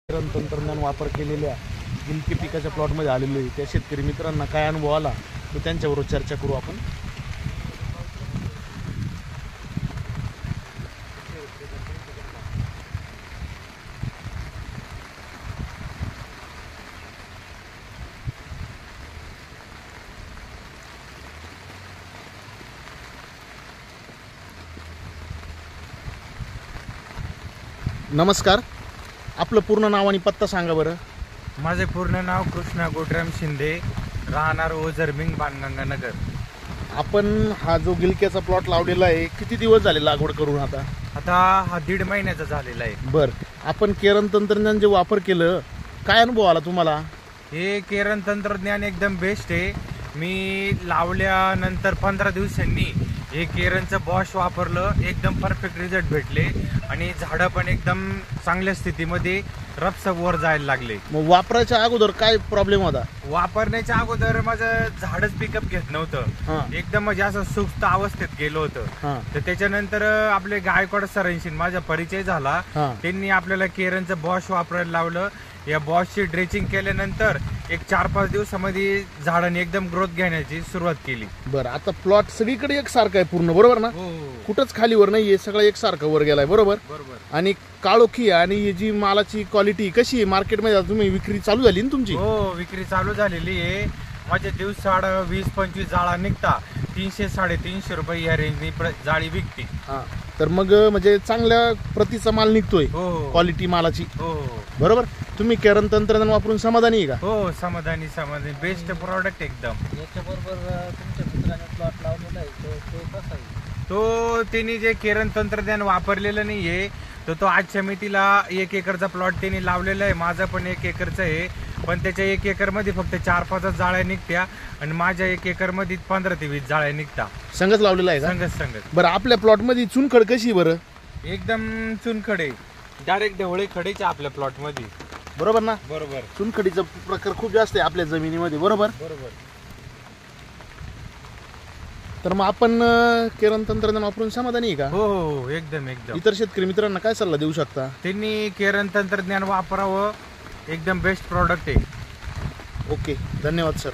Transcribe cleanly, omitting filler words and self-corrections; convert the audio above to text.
तंत्रज्ञान वापर केलेल्या गिलकी पिकाच्या प्लॉटमध्ये आलेलो आहे त्या शेतकरी मित्रांना काय अनुभव आला तो त्यांच्याबरोबर चर्चा करू आपण। नमस्कार, आपलं पूर्ण नाव आणि पत्ता सांगा बरं। माझे पूर्ण नाव कृष्णा गोटराम शिंदे, राहणार ओझरमिंग, बाणगंगा नगर। आपण हा जो गिलक्याचा प्लॉट लावलेला आहे किती दिवस झाले लागवड करून? आता हा 1.5 महिन्याचा झालेला आहे। बर, आपण केरन तंत्रज्ञान जे वापर केलं काय अनुभव आला तुम्हाला? हे केरन तंत्रज्ञान एकदम बेस्ट आहे। मी लावल्यानंतर 15 दिवसांनी हे केरनचं बॉश वापरलं, एकदम परफेक्ट रिझल्ट भेटले आणि झाडं पण एकदम चांगल्या स्थितीमध्ये रपसप वर जायला लागले। मग वापरायच्या अगोदर काय प्रॉब्लेम होता? वापरण्याच्या अगोदर माझं झाडच पिकअप घेत नव्हतं, एकदम म्हणजे असं सुप्त अवस्थेत गेलो होतं। तर त्याच्यानंतर आपले गायकवाड सरांशी माझा परिचय झाला, त्यांनी आपल्याला केरनचं बॉश वापरायला लावलं। या बॉशची ड्रेचिंग केल्यानंतर एक 4-5 दिवसामध्ये झाडाने एकदम ग्रोथ घेण्याची सुरुवात केली। बरं, आता प्लॉट सगळीकडे एकसारखा आहे पूर्ण, बरोबर ना? कुठंच खालीवर नाहीये, सगळं एकसारखं वर गेलाय, बरोबर? आणि काळोखी आणि ही जी मालाची क्वालिटी कशी आहे मार्केटमध्ये? तुम्ही विक्री चालू झाली ना तुमची? हो, विक्री चालू झालेली आहे। माझे दिवसाड 20-25 जाळा निघता, 300-350 रुपये या रेंजनी जाळी विकते। तर मग म्हणजे चांगल्या प्रतीचा माल निघतोय, क्वालिटी मालाची, बरोबर? तुम्ही केरन तंत्रज्ञान वापरून समाधानी आहे का? हो, समाधानी, बेस्ट प्रॉडक्ट एकदम। याच्याबरोबर तुमच्या मित्राने प्लॉट लावलेला आहे, तो कसा आहे? तो त्यांनी जे केरन तंत्रज्ञान वापरलेलं नाहीये, तो आजच्या मितीला 1 एकरचा प्लॉट त्यांनी लावलेला आहे। माझा पण 1 एकरचा आहे, पण त्याच्या 1 एकर मध्ये फक्त 4-5 जाळ्या निघत्या आणि माझ्या 1 एकर मध्ये 15 ते 20 जाळ्या निघता। संगत लावलेला आहे का? संगत। बरं, आपल्या प्लॉट मध्ये चुनखड कशी बरं? एकदम चुनखडे, डायरेक्ट ढवळे खडेचे आपल्या प्लॉट मध्ये, बरोबर ना? बरोबर। चुनखडीचा प्रकार खूप जास्त आहे आपल्या जमिनीमध्ये, बरोबर? तर मग आपण केरन तंत्रज्ञान वापरून समाधानी आहे का? हो, एकदम। इतर शेतकरी मित्रांना काय सल्ला देऊ शकता? त्यांनी केरन तंत्रज्ञान वापरावं, एकदम बेस्ट प्रॉडक्ट आहे। ओके, धन्यवाद सर।